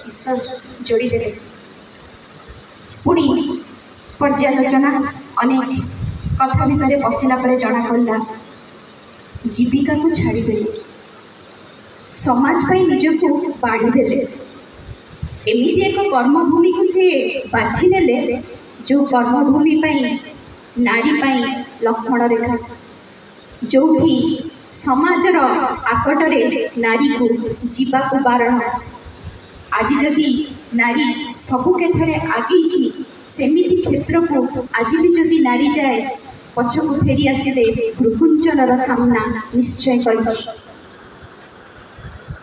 ईश्वर जोड़ीदे पुणी पर्यालोचना अनेक कथा भितर पशिला जना पड़ा जीविका को छाड़ीदे समाज निजक बाढ़ीदे एमती एक कर्मभूमि को सी बाछि नेले जो कर्मभूमि नारी लक्ष्मण रेखा जो समाजर आकटरे नारी को जीवाक बारण आज जदि नारी सबु क्षेत्र आगे सेमिति क्षेत्र को आज भी जदि नारी जाए पछ को फेरी आसिले भ्रुकुंचन सामना निश्चय कर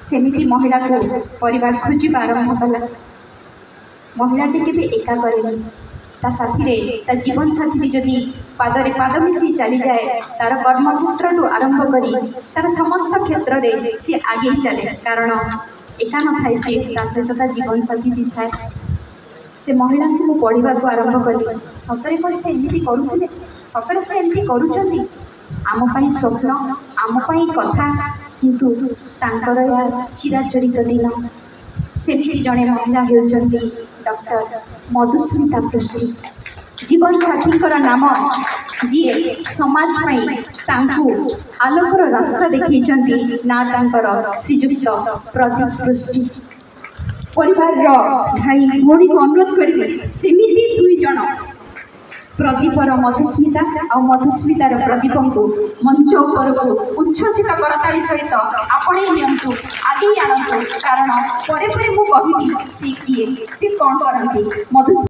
सेमिति महिला को परिवार खोजा आरंभ कला महिलाटी के एका करे ता साथी रे ता जीवन साथी जदि पादरे पाद मिसी चली जाए तार कर्मक्षेत्र आरंभ करी तार समस्त क्षेत्र रे सी आगे चले कारण एका न थाए सी सहित ता जीवन साथी थी थाए से महिला को पढ़ा को आरंभ कली सतरे पर से एमती करुले सतरे से एमती करुचंदी आम स्वप्न आम कथा किंतु तांकर या चिराचरित दिन से जड़े महिला होती डॉक्टर मधुस्मिता पृष्टि जीवन साथी नाम जी समाज आलोकर रास्ता देखी ना श्रीजुक्त प्रदीप पृष्टि परिवार भाई भौणी को अनुरोध करेंगे सेमिति दुई जन प्रदीपर मधुस्मिता और मधुस्मितार प्रदीप को मंच उपर को उच्छ्वसित करताली सहित आपणे नियंतु आगे आणतु कारण परे परे मु कहिबी सी किए सी कौन करती मधुस्मिता।